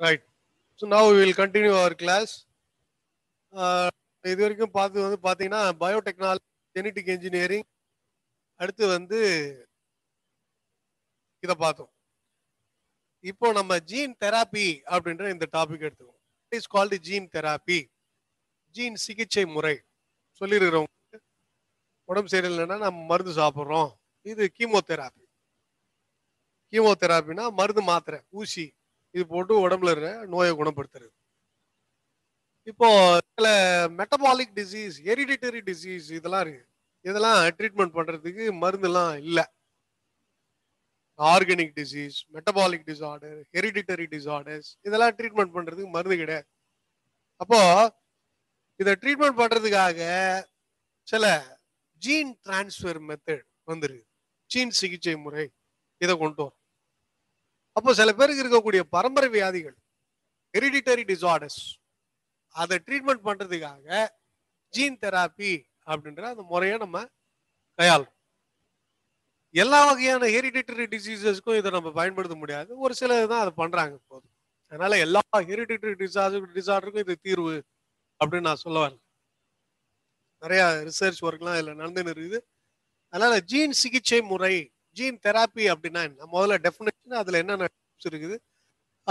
Right. So now we will continue our class. இது வரைக்கும் பார்த்தீங்கன்னா பயோடெக்னாலஜி, ஜெனடிக் இன்ஜினியரிங், அடுத்து இதை பார்த்தோம். இப்போ நம்ம ஜீன் தெராப்பி அப்படின்ற இந்த டாபிக் எடுத்துக்கோம். It is called gene therapy, ஜீன் சிகிச்சை முறை. சொல்லியிருக்கிறவங்க உடம்பு சரியில்லைன்னா நம்ம மருந்து சாப்பிட்றோம், இது கீமோதெராப்பி. கீமோதெராப்பினா மருந்து, மாத்திரை, ஊசி இது போட்டு உடம்புல இருக்கிற நோயை குணப்படுத்துறது. இப்போ சில மெட்டபாலிக் டிசீஸ், ஹெரிடிட்டரி டிசீஸ் இதெல்லாம் இருக்கு. இதெல்லாம் ட்ரீட்மெண்ட் பண்றதுக்கு மருந்துலாம் இல்லை. Organic disease, metabolic disorder, hereditary disorders இதெல்லாம் ட்ரீட்மெண்ட் பண்றதுக்கு மருந்து கிடையாது. அப்போ இதை ட்ரீட்மெண்ட் பண்றதுக்காக சில ஜீன் டிரான்ஸ்ஃபர் மெத்தட் வந்துருக்கு, ஜீன் சிகிச்சை முறை இதை கொண்டு வரும். அப்போ சில பேருக்கு இருக்கக்கூடிய பரம்பரை வியாதிகள், ஹெரிடிட்டரி டிசார்டர்ஸ், அதை ட்ரீட்மெண்ட் பண்றதுக்காக ஜீன் தெராப்பி அப்படின்ற அந்த முறையை நம்ம கையாளும். எல்லா வகையான ஹெரிடிட்டரி டிசீசஸ்க்கும் இதை நம்ம பயன்படுத்த முடியாது, ஒரு சிலர் தான் அதை பண்றாங்க போதும். அதனால எல்லா ஹெரிடிட்டரி டிசார்டருக்கும் இது தீர்வு அப்படின்னு நான் சொல்ல வரேன். நிறைய ரிசர்ச் ஒர்க்லாம் இதில் நடந்துன்னு இருக்குது. அதனால ஜீன் சிகிச்சை முறை, ஜீன் தெராப்பி அப்படின்னா என்ன, முதல்ல டெஃபினேஷன், அதுல என்னென்ன இருக்குது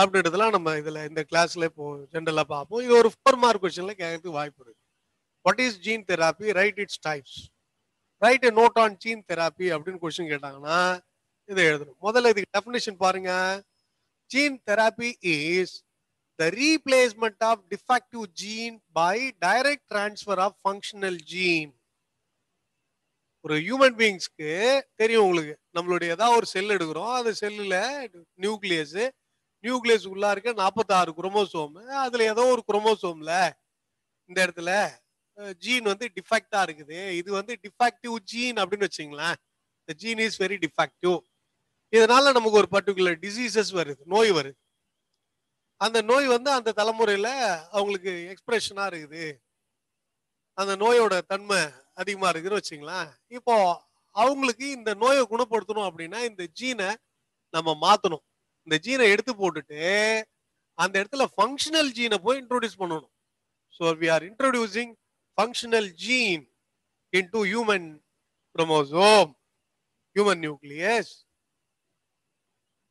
அப்படின்றதெல்லாம் நம்ம இந்த கிளாஸ்ல இப்போ ஜென்ரலா பார்ப்போம். இது ஒரு 4 மார்க் கொஸ்டின்ல கேட்கறதுக்கு வாய்ப்பு இருக்கு. What is gene therapy, write its types, write a note on gene therapy அப்படின்னு கொஸ்டின் கேட்டாங்கன்னா இதை எழுதணும். முதல்ல இதுக்கு டெஃபினேஷன் பாருங்க. Gene therapy is the replacement of defective gene by direct transfer of functional gene. ஒரு ஹியூமன் பீயிங்ஸ்க்கு தெரியும் உங்களுக்கு, நம்மளுடைய ஏதாவது ஒரு செல் எடுக்கிறோம், அந்த செல்லுல நியூக்ளியஸ் உள்ள இருக்க 46 குரோமோசோம், அதுல ஏதோ ஒரு குரோமோசோம்ல இந்த இடத்துல ஜீன் டிஃபெக்டா இருக்குது, இது டிஃபெக்டிவ் ஜீன் அப்படின்னு வச்சுங்களேன். the gene is very defective. இதனால நமக்கு ஒரு பர்டிகுலர் டிசீசஸ் வருது, நோய் வருது. அந்த நோய் அந்த தலைமுறையில அவங்களுக்கு எக்ஸ்பிரஷனா இருக்குது, அந்த நோயோட தன்மை அதிகமா இருக்குன்னு வச்சுங்களேன். இப்போ அவங்களுக்கு இந்த நோயை குணப்படுத்தணும் அப்படின்னா இந்த ஜீனை நம்ம மாத்தணும். இந்த ஜீனை எடுத்து போட்டுட்டு அந்த இடத்துல ஃபங்க்ஷனல் ஜீனை போய் இன்ட்ரோடியூஸ் பண்ணணும். So we are introducing functional gene into human chromosome, human nucleus.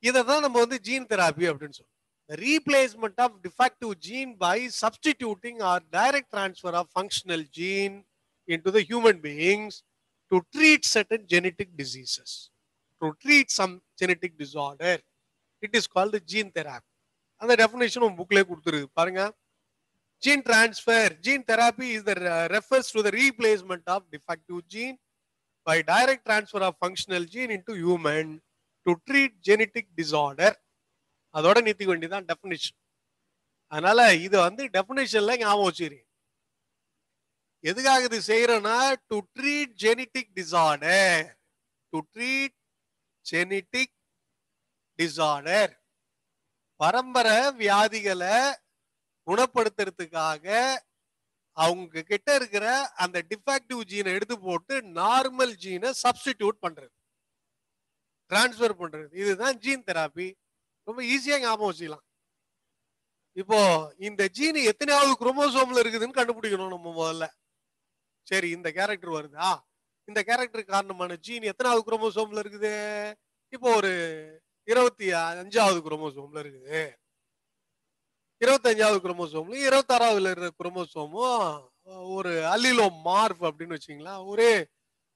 இதை தான் நம்ம ஜீன் தெராப்பி அப்படின்னு சொல்றோம். The replacement of defective gene by substituting or direct transfer of functional gene into the human beings to treat certain genetic diseases, to treat some genetic disorder. It is called the gene therapy. And the definition of booklet கொடுத்துருக்கு பாருங்க. Gene transfer, gene therapy is refers to the replacement of defective gene by direct transfer of functional gene into human to treat genetic disorder. அதோட நிறுத்திக்க வேண்டியதான் definition. அதனால இது டெஃபினிஷன்ல ஞாபகம் வச்சுக்கிறீங்க. எதுக்காக இது செய்யறோம்னா to treat genetic disorder, to treat genetic disorder, பரம்பரை வியாதிகளை குணப்படுத்துறதுக்காக அவங்க கிட்ட இருக்கிற அந்த டிஃபெக்டிவ் ஜீனை எடுத்து போட்டு நார்மல் ஜீனை சப்ஸ்டிடியூட் பண்றது, டிரான்ஸ்பர் பண்றது. இதுதான் ஜீன் தெராப்பி. ரொம்ப ஈஸியா ஞாபகம் வச்சுக்கலாம். இப்போ இந்த ஜீன் எத்தனையாவது குரோமோசோம்ல இருக்குதுன்னு கண்டுபிடிக்கணும் நம்ம முதல்ல. சரி, இந்த கேரக்டர் வருதா, இந்த கேரக்டர் காரணமான ஜீன் எத்தனாவது குரோமோசோம்ல இருக்குது? இப்போ ஒரு 25வது குரோமோசோம்ல இருக்குது. 25வது குரோமோசோம்ல 26வது இருக்கிற குரோமோசோமும் ஒரு அல்லிலோ மார்ப் அப்படின்னு வச்சுங்களா,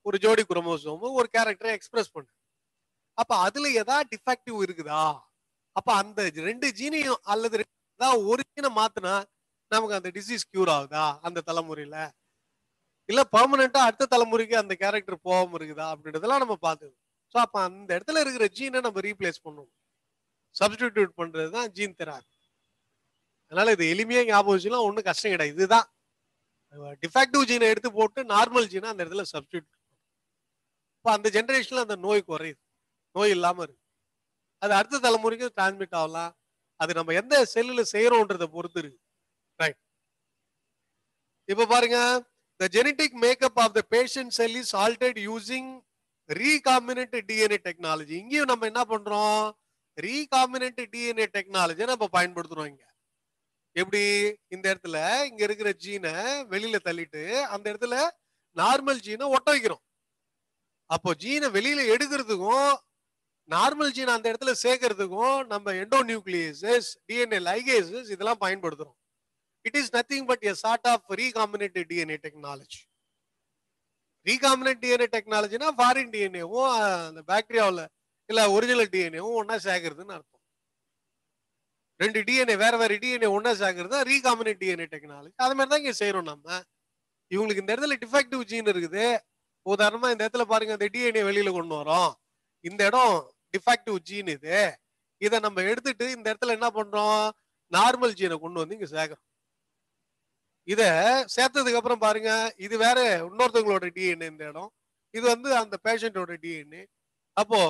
ஒரு ஜோடி குரோமோசோமும் ஒரு கேரக்டரை எக்ஸ்பிரஸ் பண்ணு. அப்ப அதுல ஏதாவது டிஃபெக்டிவ் இருக்குதா? அப்ப அந்த 2 ஜீனையும் அல்லது ஒரு ஜீனை மாத்தினா நமக்கு அந்த டிசீஸ் கியூர் ஆகுதா அந்த தலைமுறையில, இல்ல பெர்மனண்டா அடுத்த தலைமுறைக்கு அந்த கேரக்டர் போகாம இருக்குதா அப்படின்றதெல்லாம் நம்ம பார்த்துக்கணும். ஸோ அப்ப அந்த இடத்துல இருக்கிற ஜீனை நம்ம ரீப்ளேஸ் பண்ணணும், சப்ஸ்டிடியூட் பண்றதுதான் ஜீன் தெராப்பி. அதனால இது எளிமையா ஞாபகம் வச்சுலாம், ஒன்றும் கஷ்டம் கிடையாது. இதுதான் டிஃபெக்டிவ் ஜீனை எடுத்து போட்டு நார்மல் ஜீனை அந்த இடத்துல சப்ஸ்டிடியூட். இப்போ அந்த ஜெனரேஷன்ல அந்த நோய் குறையுது, நோய் இல்லாம இருக்கு. அது அடுத்த தலைமுறைக்கு டிரான்ஸ்மிட் ஆகலாம். அது நம்ம எந்த செல்லுல செய்யறோம்ன்றதை பொறுத்து இருக்கு. ரைட். இப்ப பாருங்க, the genetic makeup of the patient cell is altered using recombinant DNA technology. இங்கேயும் நம்ம என்ன பண்றோம், ரீகாம்பினன்ட் டிஎன்ஏ டெக்னாலஜி நம்ம பயன்படுத்துறோம் இங்க. எப்படி இந்த இடத்துல இங்க இருக்கிற ஜீனை வெளியில தள்ளிட்டு அந்த இடத்துல நார்மல் ஜீனை ஒட்ட வைக்கிறோம். அப்போ ஜீனை வெளியில எடுக்கிறதுக்கும் நார்மல் ஜீன் அந்த இடத்துல சேர்க்கறதுக்கும் நம்ம எண்டோநியூக்ளியேசஸ், டிஎன்ஏ லைகேசஸ் இதெல்லாம் பயன்படுத்துறோம். It is nothing but a sort of recombinant DNA technology. Recombinant DNA டெக்னாலஜினா ஃபாரின் டிஎன்ஏவும் அந்த பாக்டீரியாவில் இல்ல ஒரிஜினல் டிஎன்ஏவும் ஒன்னா சேர்க்கறதுன்னு அர்த்தம். ரெண்டு டிஎன்ஏ வேற வேற டிஎன்ஏ ஒன்னா சேர்க்கறது ரீகாம்பினன்ட் டிஎன்ஏ டெக்னாலஜி. அது மாதிரி தான் இங்க செய்யறோம் நம்ம. இவங்களுக்கு இந்த இடத்துல டிஃபெக்டிவ் ஜீன் இருக்குது. உதாரணமா இந்த இடத்துல பாருங்க, இந்த டிஎன்ஏ வெளியில கொண்டு வரோம். இந்த இடம் டிஃபெக்டிவ் ஜீன் இது. இதை நம்ம எடுத்துட்டு இந்த இடத்துல என்ன பண்றோம், நார்மல் ஜீனை கொண்டு வந்து இங்க சேர்க்கிறோம். இத சேர்த்ததுக்கு அப்புறம் பாருங்க, இது வேற இன்னொருத்தவங்களோட டிஎன்ஏ இந்த இடம், இது வந்து அந்த பேஷண்டோட டிஎன்ஏ. அப்போ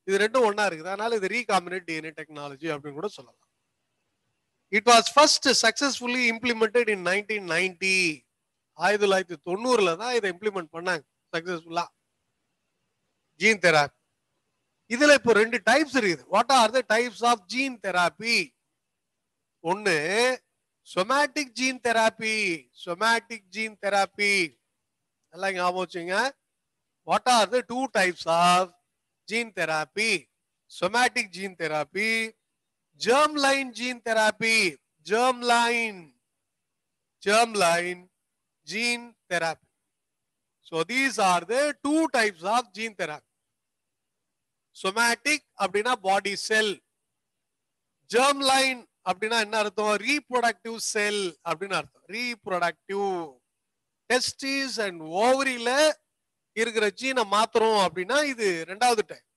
இது ரெண்டும் ஒன்னா இருக்குது. அதனால இது ரீகாம்பினன்ட் டிஎன்ஏ டெக்னாலஜி அப்படின்னு கூட சொல்லலாம். It was first successfully implemented in 1990. 1990 தான் இதை இம்ப்ளிமெண்ட் பண்ணாங்க சக்சஸ்ஃபுல்லா ஜீன் தெராப்பி. இதுல இப்போ ரெண்டு டைப்ஸ் இருக்குது. What are the types of gene therapy? ஒன்னு somatic gene therapy. Somatic gene therapy எல்லாம் ஞாபகம் வச்சுங்க. What are the two types of gene therapy? Somatic gene therapy, germline gene therapy. Germline gene therapy. So these are the two types of gene therapy. Somatic அப்படினா body cell, germline அப்படினா என்ன அர்த்தம், reproductive cell அப்படினு அர்த்தம். reproductive testes and ovary-ல இருக்கிற ஜீனை மாத்துறோம் அப்படினா இது ரெண்டாவது டைப்.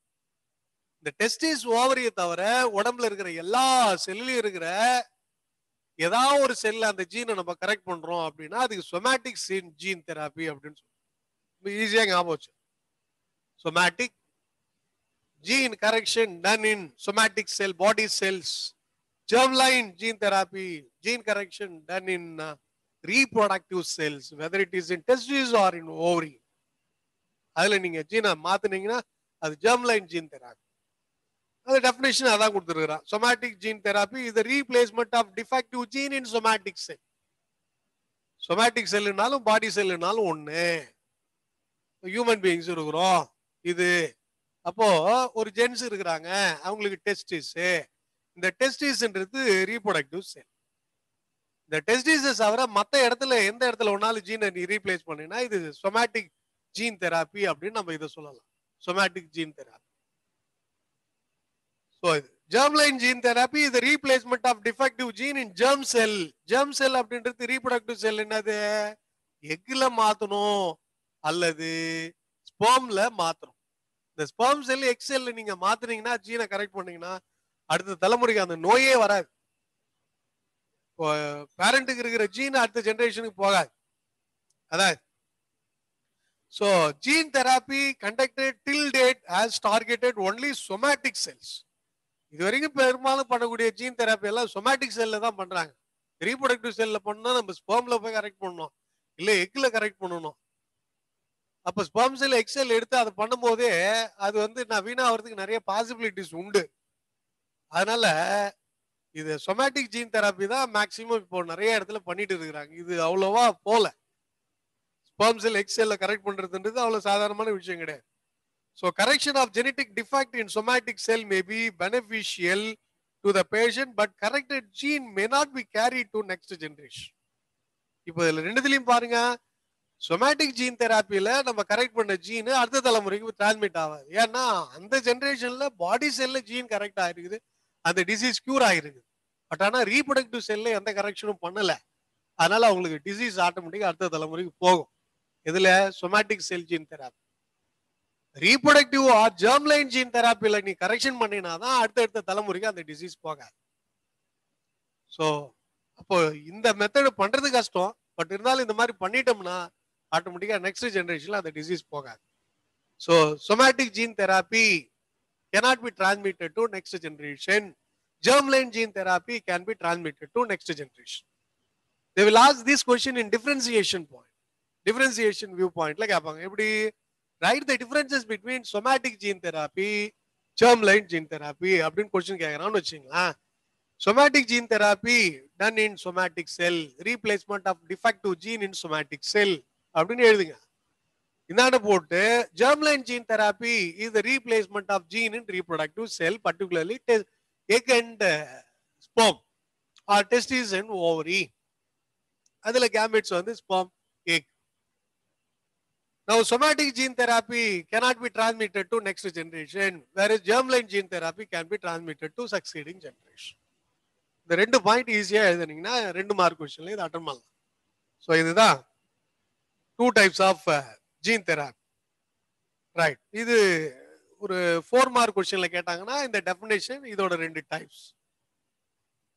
இந்த டெஸ்டிஸ் ஓவரியை தவிர உடம்புல இருக்கிற எல்லா செல்லையும் இருக்கிற ஏதாவது ஒரு செல்ல அந்த ஜீனை நம்ம கரெக்ட் பண்றோம் அப்படின்னா அதுக்கு சொமேட்டிக் ஜீன் தெராப்பி அப்படின்னு சொல்லுவோம். ஈஸியா ஞாபகம் வச்சு, somatic gene correction done in somatic cell body cells. germline gene therapy, gene correction done in reproductive cells, whether it is in testes or in ovary. அதுல நீங்க ஜீனை மாத்துனீங்கன்னா அது germline gene therapy. அது definition அதான் கொடுத்துருக்கான். சொமேட்டிக் ஜீன் தெராப்பி இது replacement of defective gene in somatic cell. சொமேட்டிக் செல்லுனாலும் body செல்லுனாலும் ஒண்ணு. ஹியூமன் பீயிங்ஸ் இருக்கிறோம் இது. அப்போ ஒரு ஜென்ஸ் இருக்கிறாங்க, அவங்களுக்கு டெஸ்டிஸ். இந்த டெஸ்டிஸ்ன்றது ரீப்ரொடக்டிவ் செல். இந்த டெஸ்டிஸை தவிர மற்ற இடத்துல எந்த இடத்துல ஒன்னாலும் ஜீனை நீ ரீப்ளேஸ் பண்ணினா இது சொமேட்டிக் ஜீன் தெராப்பி அப்படின்னு நம்ம இதை சொல்லலாம். Somatic gene therapy. germline gene therapy is the replacement of defective gene in germ cell. germ cell அப்படின்றது reproductive cell. என்னது, எக்ல மாத்தணும் அல்லது ஸ்பெர்ம்ல மாத்தணும். இந்த ஸ்பெர்ம் செல் எக் செல்ல நீங்க மாத்துனீங்கன்னா ஜீனை கரெக்ட் பண்ணீங்கன்னா அடுத்த தலைமுறைக்கு அந்த நோயே வராது. பேரண்ட்டுக்கு இருக்கிற ஜீன் அடுத்த ஜெனரேஷனுக்கு போகாது. அதான். So gene therapy conducted till date has targeted only somatic cells. இது வரைக்கும் பெரும்பாலும் பண்ணக்கூடிய ஜீன் தெராப்பி எல்லாம் சொமேட்டிக் செல்ல தான் பண்றாங்க. ரீப்ரொடக்டிவ் செல்ல பண்ணா நம்ம ஸ்பெர்ம்ல போய் கரெக்ட் பண்ணணும், இல்ல எக்ல கரெக்ட் பண்ணணும். அப்ப ஸ்பெர்ம் செல் எக் செல் எடுத்து அதை பண்ணும் போதே அது வந்து நான் வீணாகிறதுக்கு நிறைய பாசிபிலிட்டிஸ் உண்டு. அதனால இது சொமேட்டிக் ஜீன் தெராப்பி தான் மேக்சிமம் இப்போ நிறைய இடத்துல பண்ணிட்டு இருக்கிறாங்க. இது அவ்வளவா போல ஸ்பெர்ம் செல் எக் செல்ல கரெக்ட் பண்றதுன்றது அவ்வளவு சாதாரணமான விஷயம் கிடையாது. So correction of genetic defect in somatic cell may be beneficial to the patient, but corrected gene may not be carried to next generation. இப்போ இதுல ரெண்டுத்துலயும் பாருங்க, சொமேட்டிக் ஜீன் தெராப்பியில நம்ம கரெக்ட் பண்ண ஜீன் அடுத்த தலைமுறைக்கு டிரான்ஸ்மிட் ஆகாது. ஏன்னா அந்த ஜெனரேஷன்ல பாடி செல்ல ஜீன் கரெக்ட் ஆயிருக்குது, அந்த டிசீஸ் கியூர் ஆயிருக்கு. பட் ஆனா ரீப்ரொடக்டிவ் செல்ல எந்த கரெக்ஷனும் பண்ணல, அதனால அவங்களுக்கு டிசீஸ் ஆட்டோமேட்டிக்கா அடுத்த தலைமுறைக்கு போகும். இதுல somatic cell gene therapy. Reproductive or germline gene தெராப்பில நீ கரெக்ஷன் பண்ணினாதான் அடுத்த தலைமுறைக்கு அந்த டிசீஸ் போகாது. ஸோ அப்போ இந்த மெத்தட் பண்றது கஷ்டம், பட் இருந்தாலும் இந்த மாதிரி பண்ணிட்டோம்னா ஆட்டோமேட்டிக்கா நெக்ஸ்ட் ஜெனரேஷன்ல அந்த டிசீஸ் போகாது. So somatic gene therapy cannot be transmitted to next generation. Germline gene therapy can be transmitted to next generation. They will ask this question in differentiation viewpoint. Like கேட்பாங்க, எப்படி write the differences between somatic gene therapy germ line gene therapy அப்படின்னு question கேட்கறான்னு வச்சுங்களேன். somatic gene therapy done in somatic cell, replacement of defective gene in somatic cell அப்படின்னு எழுதுங்க. இந்தாண்ட போட்டு germline gene therapy is the replacement of gene in reproductive cell, particularly egg and sperm or testes and ovary. அதுல gametes வந்து sperm, egg. Now somatic gene therapy cannot be transmitted to next generation, whereas germline gene therapy can be transmitted to succeeding generation. இந்த ரெண்டு point ஈஸியா எழுதுனீங்கன்னா 2 mark கொஸ்டின்ல இது attend பண்ணலாம். So இதுதான் 2 types of gene therapy. Right. இது ஒரு 4 mark கொஸ்டின்ல கேட்டாங்கன்னா இந்த டெஃபினேஷன் இதோட 2 டைப்ஸ்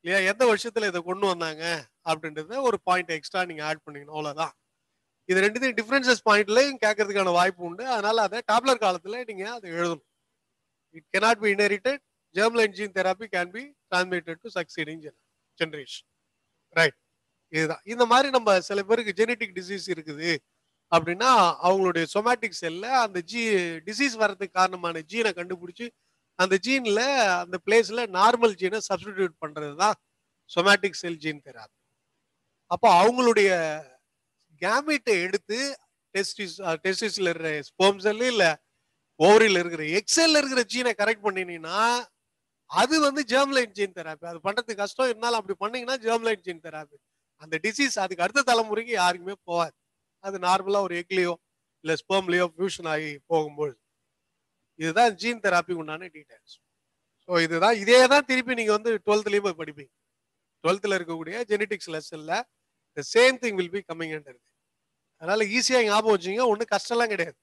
இல்லையா, எந்த வருஷத்துல இதை கொண்டு வந்தாங்க அப்படின்றத ஒரு பாயிண்ட் எக்ஸ்ட்ரா நீங்க ஆட் பண்ணீங்க, அவ்வளவுதான். இது ரெண்டுத்தையும் டிஃபரன்சஸ் பாயிண்ட்லயும் கேட்கறதுக்கான வாய்ப்பு உண்டு. அதனால அதை டாப்லர் காலத்துல நீங்க அதை எழுதணும். It cannot be inherited. germline gene therapy can be transmitted to succeeding generation. Right. இதுதான். இந்த மாதிரி நம்ம சில பேருக்கு ஜெனட்டிக் டிசீஸ் இருக்குது அப்படின்னா அவங்களுடைய சொமேட்டிக் செல்ல அந்த டிசீஸ் வர்றதுக்கு காரணமான ஜீனை கண்டுபிடிச்சு அந்த ஜீன்ல அந்த பிளேஸ்ல நார்மல் ஜீனை சப்ஸ்டிடியூட் பண்றது தான் சொமேட்டிக் செல் ஜீன் தெராப்பி. அப்போ அவங்களுடைய கேமிட்டை எடுத்து டெஸ்டிஸ்ல இருக்கிற ஸ்பெர்ம் செல் இல்ல ஓவரியில் இருக்கிற எக்ஸெல்ல இருக்கிற ஜீனை கரெக்ட் பண்ணினீங்கன்னா அது வந்து germline gene therapy. அது பண்றது கஷ்டம், இருந்தாலும் அப்படி பண்ணீங்கன்னா germline gene therapy. அந்த டிசீஸ் அதுக்கு அடுத்த தலைமுறைக்கு யாருக்குமே போகாது. அது நார்மலா ஒரு எக்லியோ இல்ல ஸ்பெர்ம்லயோ ஃபியூஷன் ஆகி போகும்போது. இதுதான் ஜீன் தெராப்பி உண்டான டீடைல்ஸ். ஸோ இதுதான், இதே தான் திருப்பி நீங்க வந்து 12th போய் படிப்பீங்க. 12th இருக்கக்கூடிய genetics லெசன்ல the same thing will be coming under it. அதனால ஈஸியா ஞாபகம் வச்சுங்க, ஒன்றும் கஷ்டம்லாம் கிடையாது.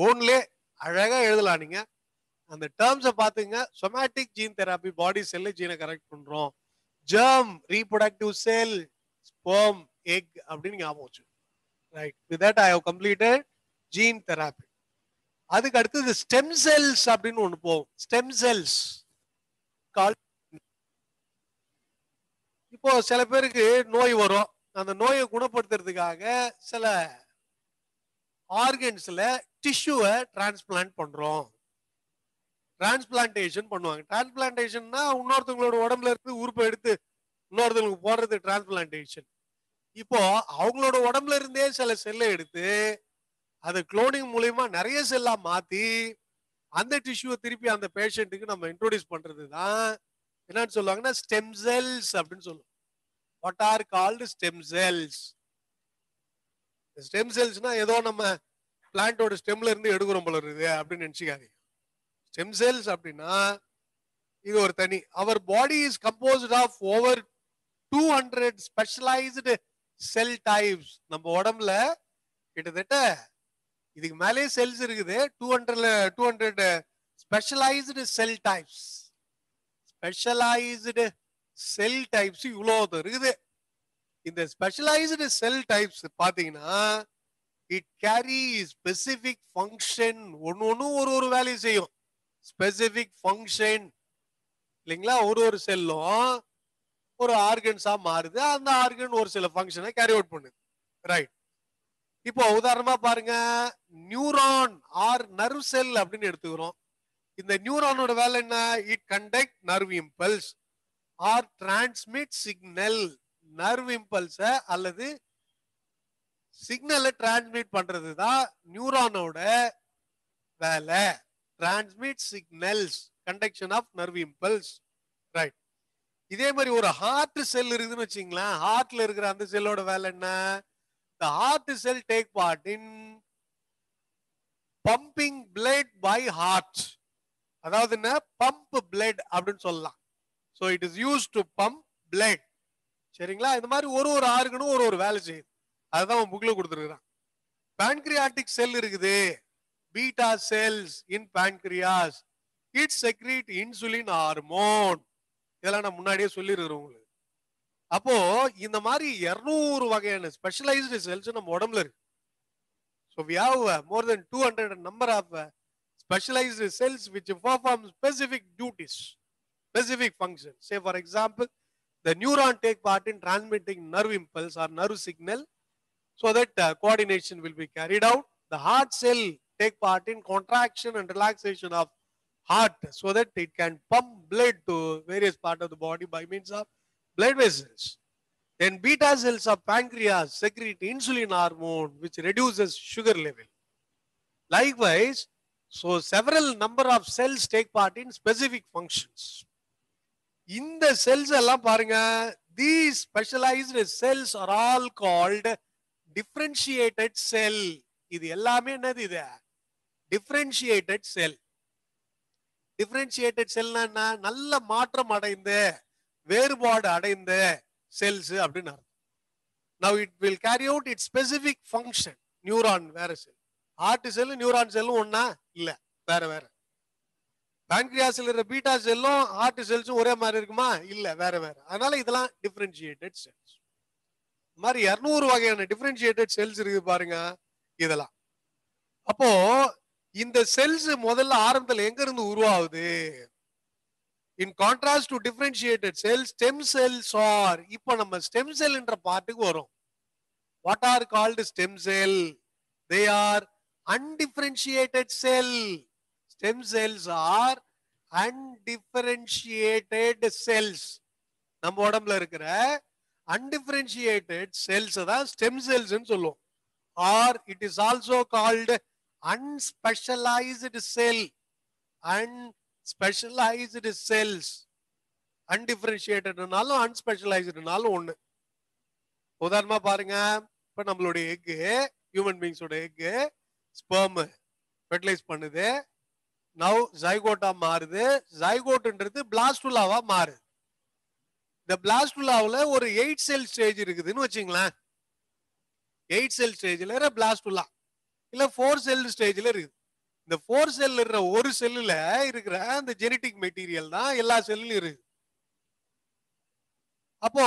ஓன்லே அழகா எழுதலாம். நீங்க அந்த டேர்ம்ஸை பார்த்துங்க. சொமேட்டிக் ஜீன் தெராப்பி பாடி செல்ல ஜீனை கரெக்ட் பண்றோம், germ reproductive cell, sperm, egg அப்படின்னு ஞாபகம் வச்சு. Right. With that I have completed gene therapy. அதுக்கு அடுத்தது ஸ்டெம் செல்ஸ் அப்படின்னு ஒண்ணு போகும். ஸ்டெம் செல்ஸ் இப்போ சில பேருக்கு நோய் வரும். அந்த நோயை குணப்படுத்துறதுக்காக சில ஆர்கன்ஸ்ல டிஷ்யூவை டிரான்ஸ்பிளான்ட் பண்றோம். டிரான்ஸ்பிளான்டேஷன் பண்ணுவாங்க. டிரான்ஸ்பிளான்டேஷன்னா இன்னொருத்தவங்களோட உடம்புல இருந்து உறுப்பை எடுத்து இன்னொருத்தவங்களுக்கு போடுறது டிரான்ஸ்பிளான்டேஷன். இப்போ அவங்களோட உடம்புல இருந்தே சில செல்லை எடுத்து அதை குளோனிங் மூலியமா நிறைய செல்லா மாத்தி அந்த டிஷ்யூவை திருப்பி அந்த பேஷண்ட்டுக்கு நம்ம இன்ட்ரோடியூஸ் பண்றது தான் என்னன்னு சொல்லுவாங்கன்னா ஸ்டெம் செல்ஸ் அப்படின்னு சொல்லுவோம். What are called stem cells. Stem செல்ஸ்னா ஏதோ நம்ம பிளான்டோட ஸ்டெம்ல இருந்து எடுக்கிறோம் போல இருக்குது அப்படின்னு நினைச்சுக்காதீங்க. ஸ்டெம் செல்ஸ் அப்படின்னா இது ஒரு தனி. Our body is composed of over 200 specialised cell types. நம்ம உடம்புல கிட்டத்தட்ட இதுக்கு மேலே செல்ஸ் இருக்குது. 200 specialised cell types. Specialised cell types இவ்வளவு இருக்குது. இந்த ஸ்பெஷலைஸ்டு செல் டைப்ஸ் பாத்தீங்கன்னா இட் கேரி ஸ்பெசிபிக் ஃபங்க்ஷன். ஒன்னு ஒரு வேலையை செய்யும். ஸ்பெசிபிக் ஃபங்க்ஷன் இல்லைங்களா. ஒரு செல்லும் ஒரு ஆர்கன்ஸா மாறுது. அந்த ஆர்கன் ஒரு சில ஃபங்க்ஷனை கேரி அவுட் பண்ணுது. ரைட். இப்போ உதாரணமா பாருங்க, நியூரான் ஆர் நர்வ் செல் அப்படின்னு எடுத்துக்கிறோம். இந்த நியூரானோட வேலை என்ன? It conduct nerve impulse or transmit signal. Nerve இம்பல்ஸ அல்லது சிக்னலை டிரான்ஸ்மிட் பண்றது தான் நியூரானோட வேலை. Transmit signals, conduction of nerve impulse. Right. இதே மாதிரி ஒரு ஹார்ட் செல் இருக்குதுன்னு வச்சுங்களேன். ஹார்ட்ல இருக்கிற அந்த செல்லோட வேலை என்ன? The heart cell take part in pumping blood by heart. அதாவது என்ன? பம்ப் பிளட் அப்படின்னு சொல்லலாம். So it is used to pump blood. சரிங்களா. இந்த மாதிரி ஒரு ஆர்கனும் ஒரு வேலை செய்யுது. அதுதான் புக்ல கொடுத்துருக்கான். pancreatic செல் இருக்குது. Beta cells in pancreas. It secrete insulin hormone. இதெல்லாம் நான் முன்னாடியே சொல்லிருக்கிறேன் உங்களுக்கு. அப்போ இந்த மாதிரி 200 வகையான ஸ்பெஷலைஸ்டு செல்ஸ் நம்ம உடம்புல இருக்கு. So we have more than 200 number of specialized cells which perform specific duties, specific functions. Say for example, the neuron take part in transmitting nerve impulse or nerve signal so that coordination will be carried out. The heart cell take part in contraction and relaxation of heart so that it can pump blood to various parts of the body by means of blood vessels. Then beta cells of pancreas secrete insulin hormone which reduces sugar level. Likewise, so several number of cells take part in specific functions. இந்த cells எல்லாம் பாருங்க, these specialized cells are all called differentiated cell. இது எல்லாமே என்னது? இது differentiated cell. differentiated cell என்ன? நல்ல மாற்றம் அடைந்த, வேறுபாடு அடைந்த cells அப்படின்னு அர்த்தம். Now it will carry out its specific function. Neuron வேற cell, heart cell neuron cell ஒண்ணா இல்ல, வேற வேற. pancreas இருக்கிற பீட்டா செல்லும் ஹார்ட் செல்ஸும் ஒரே மாதிரி இருக்குமா? இல்ல, வேற வேற. அதனால இதெல்லாம் differentiated cells. இந்த மாதிரி 200 வகையான differentiated cells இருக்கு பாருங்க இதெல்லாம். அப்போ இந்த செல்ஸ் முதல்ல ஆரம்பத்துல எங்க இருந்து உருவாகுது? In contrast to differentiated cells, stem cells are, இப்போ நம்ம stem cell என்ற பார்ட்டுக்கு வரும். What are called stem cell? They are undifferentiated cell. Stem cells are undifferentiated cells. நம்ம உடம்புல இருக்கிற undifferentiated cells தான் stem cells ன்னு சொல்லுவோம். Or it is also called unspecialized cell. Unspecialized cells. undifferentiatedனாலும் unspecializedனாலும் ஒண்ணு. உதாரணமா பாருங்க, இப்ப நம்மளுடைய எக், ஹியூமன் பீயிங்ஸோட எக் ஸ்பெர்ம் ஃபெர்டிலைஸ் பண்ணுது. நவ் ஜைகோட்டா மாறுது. ஜைகோட்ன்றது பிளாஸ்டுலாவா மாறுது. இந்த பிளாஸ்டுலாவுல ஒரு 8 செல் ஸ்டேஜ் இருக்குதுன்னு வச்சுங்களேன். 8 செல் ஸ்டேஜ்ல பிளாஸ்டுலா இல்ல 4 செல் ஸ்டேஜ்ல இருக்குது. இந்த 4 செல் இருக்கிற ஒரு செல்லுல இருக்கிற அந்த ஜெனடிக் மெட்டீரியல் தான் எல்லா செல்லுலயும் இருக்கு. அப்போ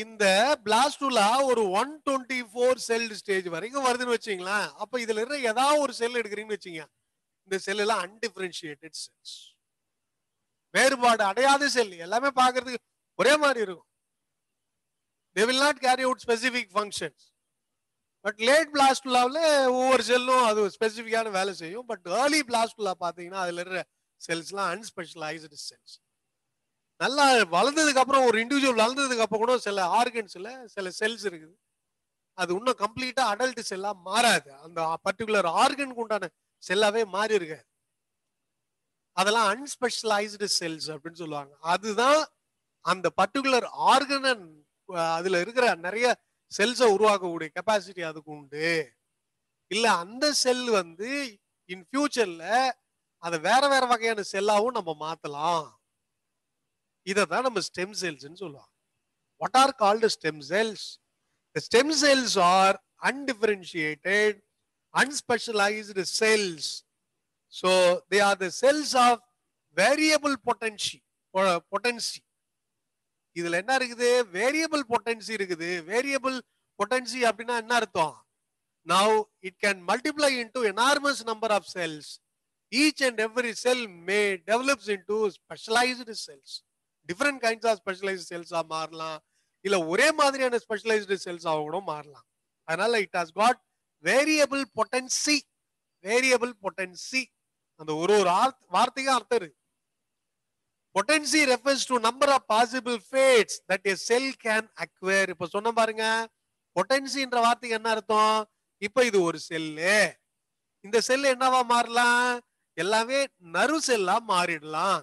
இந்த பிளாஸ்டுலா ஒரு 124 செல் ஸ்டேஜ் வரைக்கும் வருதுன்னு வச்சுங்களேன். அப்ப இதுல இருக்கிற ஏதாவது ஒரு செல் எடுக்கிறீங்கன்னு வச்சுங்க, இந்த செல் எல்லாம் undifferentiated cells. வேறுபாடு அடையாத செல், எல்லாமே பார்க்கிறதுக்கு ஒரே மாதிரி இருக்கும். They will not carry out specific functions. But late பிளாஸ்டுலாவில் ஒவ்வொரு செல்லும் அது ஸ்பெசிஃபிக்கான வேலை செய்யும். பட் ஏர்லி பிளாஸ்டுலா பார்த்தீங்கன்னா அதுல இருக்கிற செல்ஸ்லாம் அன்ஸ்பெஷலைஸ்டு செல்ஸ். நல்லா வளர்ந்ததுக்கு அப்புறம், ஒரு இண்டிவிஜுவல் வளர்ந்ததுக்கு அப்புறம் கூட சில ஆர்கன்ஸ்ல சில செல்ஸ் இருக்குது, அது இன்னும் கம்ப்ளீட்டா அடல்ட் செல்லா மாறாது. அந்த பர்டிகுலர் ஆர்கனுக்கு உண்டான செல்லாவே மாறி இருக்காது. அதெல்லாம் அன்ஸ்பெஷலைஸ்டு செல்ஸ் அப்படின்னு சொல்லுவாங்க. அதுதான் அந்த பர்டிகுலர் ஆர்கன், அதுல இருக்கிற நிறைய செல்ஸை உருவாக்கக்கூடிய கெப்பாசிட்டி அதுக்கு உண்டு. இல்ல அந்த செல் வந்து இன் ஃபியூச்சர்ல அதை வேற வேற வகையான செல்லாவும் நம்ம மாத்தலாம். இதான் நம்ம ஸ்டெம் செல்ஸ் சொல்லுவாங்க. What are called stem cells? The stem cells are undifferentiated, unspecialized cells. So they are the cells of variable potency. இதுல என்ன இருக்குது? வேரியபிள் பொட்டன்சி இருக்குது. வேரியபிள் பொட்டன்சி அப்படின்னா என்ன அர்த்தம்? Now it can multiply into enormous number of cells. Each and every cell may develops into specialized cells. Different kinds of specialized cells ஆ மாறலாம், இல்ல ஒரே மாதிரியான ஸ்பெஷலைஸ்டு செல்ஸ் ஆக கூட மாறலாம். அதனால it has got variable potency. Variable potency, அந்த ஒரு வார்த்தைக்கு அர்த்தம் இருக்கு. Potency refers to number of possible fates that a cell can acquire. இப்ப சொன்ன பாருங்க, பொட்டன்சின்ற வார்த்தைக்கு என்ன அர்த்தம்? இப்ப இது ஒரு செல்லு, இந்த செல் என்னவா மாறலாம்? எல்லாமே நரு செல்லா மாறிடலாம்.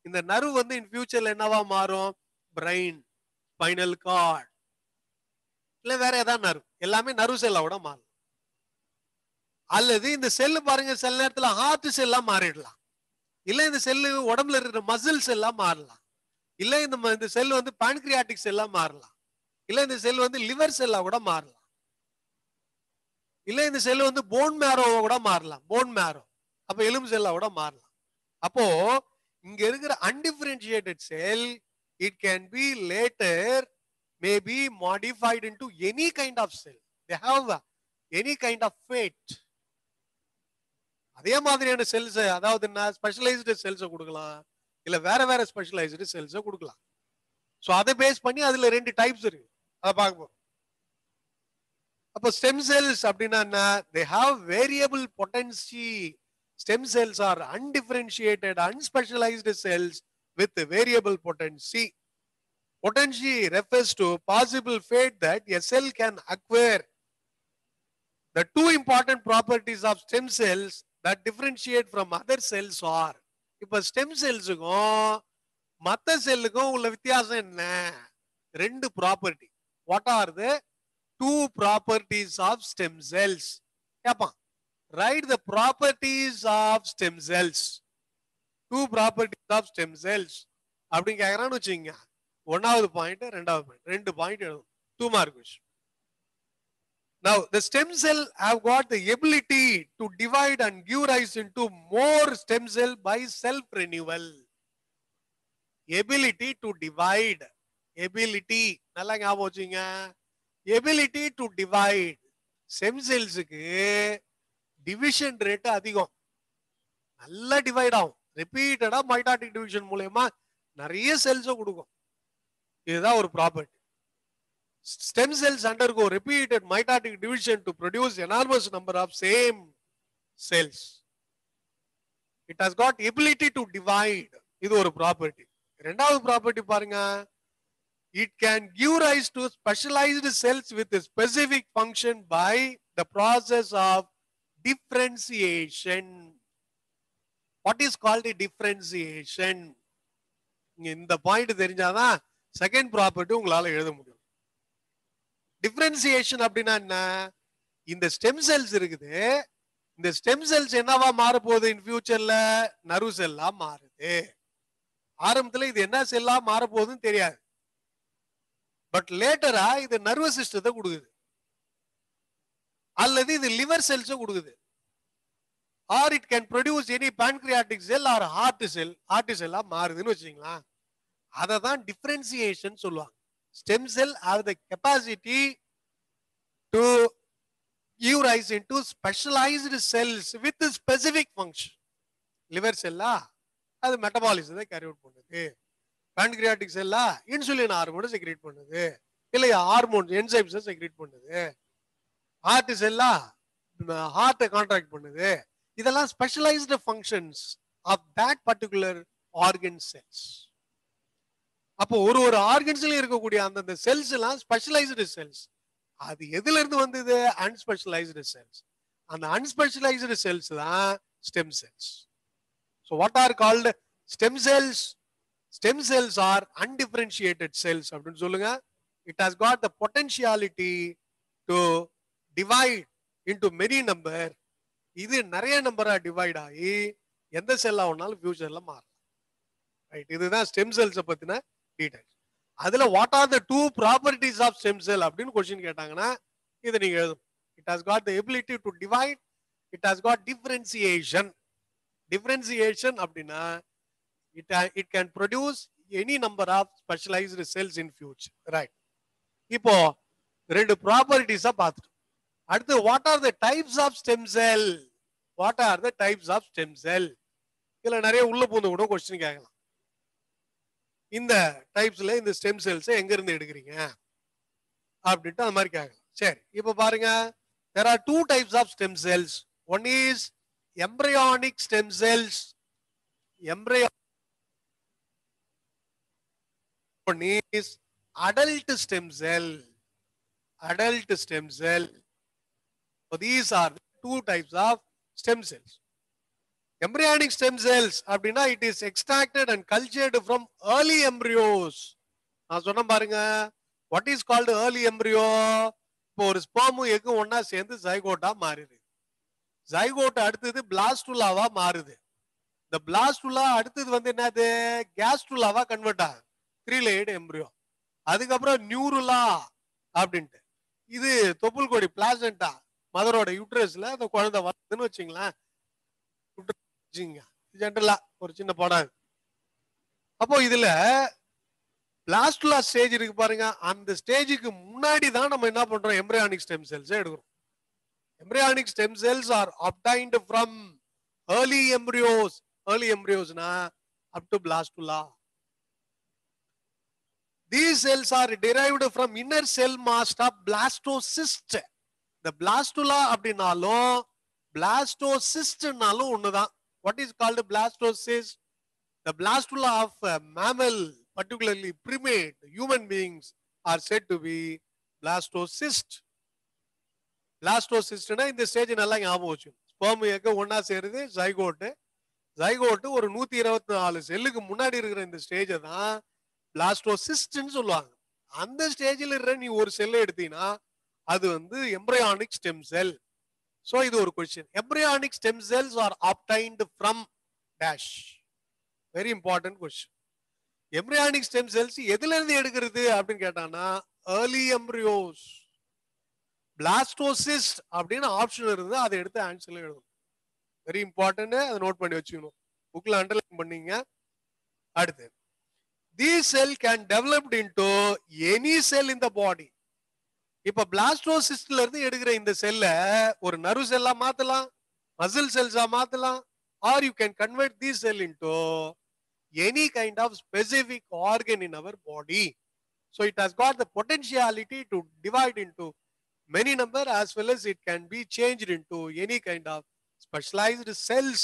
இந்த நரு வந்து இன் ஃபியூச்சர்ல என்னவா மாறும்? பிரெயின், ஸ்பைனல் கார்டு, இல்ல வேற ஏதாவது நரு, எல்லாமே நரு செல்லாவோட மாறும். அல்லது இந்த செல்லு பாருங்க, சில நேரத்துல ஹார்ட் செல்லா மாறிடலாம். இல்ல இந்த செல்லு உடம்புல இருக்கிற மசில்ஸ் எல்லாம் மாறலாம். இல்ல இந்த செல் வந்து பான்கிரியாட்டிக் செல்லா மாறலாம். இல்ல இந்த செல் வந்து லிவர் செல்லா கூட மாறலாம். இல்ல இந்த செல் வந்து போன் மேரோவா கூட மாறலாம். போன் மேரோ, அப்ப எலும்பு செல்லா கூட மாறலாம். அப்போ இங்க இருக்கிற undifferentiated sell, it can be later may be modified into any kind of cell. They have any kind of fate. அதே மாதிரியான செல்ஸ், அதாவது என்ன, ஸ்பெஷலைஸ்டு செல்ஸை கொடுக்கலாம், இல்ல வேற வேற ஸ்பெஷலைஸ்டு செல்ஸை கொடுக்கலாம். ஸோ அதை பேஸ் பண்ணி அதுல 2 டைப்ஸ் இருக்கு, அதை பார்க்க போறோம். அப்போ ஸ்டெம் செல்ஸ் அப்படின்னா என்ன? They have variable potency Stem cells are undifferentiated, unspecialized cells with variable potency. Potency refers to possible fate that a cell can acquire. The two important properties of stem cells that differentiate from other cells are, இப்ப stem செல்ஸுக்கும் மத்த செல்லுக்கும் உள்ள வித்தியாசம் என்ன? ரெண்டு property. What are the two properties of stem cells? கேட்பான். Write the properties of stem cells. Two properties of stem cells அப்படின்னு கேட்கறான்னு வச்சுங்க. ஒன்னாவது பாயிண்ட், ரெண்டாவது பாயிண்ட், ரெண்டு பாயிண்ட் எழுதும். 2 mark question. Now, the stem cell have got the ability to divide and give rise into more stem cell by self-renewal. Ability to divide. Ability. நல்லா ஞாபகம் வச்சுங்க. Ability to divide. Stem cellsக்கு division rate அதிகம். நல்லா divide ஆகும். ரிப்பீட்டடா mitotic division மூலமா நிறைய செல்ஸை கொடுக்கும். இதுதான் ஒரு property. Stem cells undergo repeated mitotic division to produce enormous number of same cells. It has got ability to divide. இது ஒரு ப்ராப்பர்ட்டி. இரண்டாவது ப்ராப்பர்ட்டி பாருங்க. It can give rise to specialized cells with a specific function by the process of differentiation. What is called a differentiation? இந்த point தெரிஞ்சாதான் second property உங்களால எழுத முடியும். Differentiation அப்படின்னா என்ன? இந்த ஸ்டெம் செல்ஸ் இருக்குது, இந்த ஸ்டெம் செல்ஸ் என்னவா மாற போகுது இன் ஃபியூச்சர்ல? நர்வ் செல்லா மாறுது. ஆரம்பத்துல இது என்ன செல்லா மாற போகுதுன்னு தெரியாது. பட் லேட்டரா இது நர்வஸ் சிஸ்டத்தை கொடுக்குது, அல்லது இது லிவர் செல்ஸ் கொடுக்குது. Or it can produce any pancreatic cell or heart cell. Heart செல்லா மாறுதுன்னு வச்சுங்களா. அதை தான் டிஃபரன்சியேஷன் சொல்லுவாங்க. Stem cell have the capacity to give rise into specialized cells with a specific function. Liver cell அது மெட்டபாலிசத்தை carry out பண்ணுது. pancreatic cell insulin ஹார்மோனை secrete பண்ணுது, இல்லையா ஹார்மோன் என்சைம்ஸை செக்ரீட் பண்ணுது. ஹார்ட் செல்லா ஹார்ட்டை கான்ட்ராக்ட் பண்ணுது. இதெல்லாம் specialised functions of that particular organ cells. அப்போ ஒரு ஆர்கன்ஸ்ல இருக்கக்கூடிய அந்த செல்ஸ் எல்லாம் ஸ்பெஷலைஸ்டு செல்ஸ். அது எதுல இருந்து வந்தது? Unspecialised cells. அந்த அன்ஸ்பெஷலைஸ்டு செல்ஸ் தான் stem cells. So what are called stem cells? Stem cells are undifferentiated cells அப்படின்னு சொல்லுங்க. It has got the potentiality to divide into many number. இது நிறைய நம்பரா டிவைட் ஆகி எந்த செல்லா ஒன்னாலும் ஃபியூச்சர்ல மாறலாம். ரைட், இதுதான் ஸ்டெம் செல்ஸ் பத்தின டீடைல்ஸ். அதுல what are the two properties of stem cell அப்படின்னு கொஸ்டின் கேட்டாங்கன்னா இதை நீங்க எழுதும். It has got the ability to divide, it has got differentiation. Differentiation அப்படின்னா it can produce any number of specialised cells in future. Right, இப்போ ரெண்டு ப்ராப்பர்ட்டிஸா பார்த்துட்டோம். அடுத்து what are the types of stem cell? What are the types of stem cell? இதுல நிறைய உள்ள பூந்து கூட கொஸ்டின் கேட்கலாம். இந்த டைப்ஸ்ல இந்த ஸ்டெம் செல்ஸ் எங்க இருந்து எடுக்கிறீங்க அப்படின்ட்டு அந்த மாதிரி கேட்கலாம். சரி, இப்ப பாருங்க, there are two types of stem cells. One is embryonic stem cells. One is adult stem cell. Adult stem cell. So these are two types of stem cells. Embryonic stem cells அப்படின்னா it is extracted and cultured from early embryos. நான் சொன்ன பாருங்க, what is called early embryo? இப்போ ஒரு ஸ்பெர்மும் எக்கும் ஒன்னா சேர்ந்து ஜைகோட்டா மாறுது. Zygote அடுத்தது பிளாஸ்டுலாவா மாறுது. இந்த பிளாஸ்டுலா அடுத்தது என்னது? கேஸ்டுலாவா கன்வெர்ட் ஆகுது. 3 layered embryo. அதுக்கப்புறம் நியூருலா அப்படின்ட்டு இது தொப்புள் கொடி பிளாசண்டா மதரோட யூட்ரஸ்ல அந்த குழந்தை வருதுன்னு வச்சுங்களேன். ஜென்ரலா ஒரு சின்ன படம். அப்போ இதுல பிளாஸ்டுலா ஸ்டேஜ் இருக்கு பாருங்க, அந்த ஸ்டேஜுக்கு முன்னாடி தான் நம்ம என்ன பண்றோம்? எம்பரியானிக் ஸ்டெம் செல்ஸ் எடுக்கிறோம். Embryonic stem cells are obtained from early embryos. early embryosனா up to blastula. These cells are derived from inner cell mass of blastocyst. The blastula அப்படினாலும் பிளாஸ்டோசிஸ்ட்னாலும் ஒண்ணுதான். What is called blastocyst? The blastula of mammal, particularly primate human beings, are said to be blastocyst. Blastocyst இந்த stage நல்லா ஞாபகம் வச்சு. Sperm எக்க ஒன்னா சேருது zygote. Zygote ஒரு 124 செல்லுக்கு முன்னாடி இருக்கிற இந்த ஸ்டேஜை தான் பிளாஸ்டோசிஸ்ட்னு சொல்லுவாங்க. அந்த ஸ்டேஜில் இருக்கிற நீ ஒரு செல்லை எடுத்தீங்கன்னா அது வந்து எம்ப்ரியானிக் ஸ்டெம் செல். சோ இது ஒரு question. Embryonic stem cells are obtained from dash. Very important question. Embryonic stem cells எதுல இருந்து எடுக்கிறது அப்படின்னு கேட்டானா ஏர்லி எம்ப்ரியோஸ். பிளாஸ்டோசிஸ்ட் அப்படின்னு ஆப்ஷன் இருந்து அதை எடுத்து ஆன்சர்ல எழுதணும். வெரி இம்பார்ட்டன்ட், அதை நோட் பண்ணி வச்சுக்கணும். புக்ல அண்டர்லைன் பண்ணீங்க. அடுத்து, these cell can developed into any cell in the body. இப்ப பிளாஸ்டோசிஸ்ட்ல இருந்து எடுக்கிற இந்த செல்ல ஒரு நர்வ் செல்லா மாத்தலாம், மசில் செல்ஸா மாத்தலாம், or you can convert these cell into any kind of specific organ in our body. So it has got the potentiality to divide into many number, as well as it can be changed into any kind of specialized cells.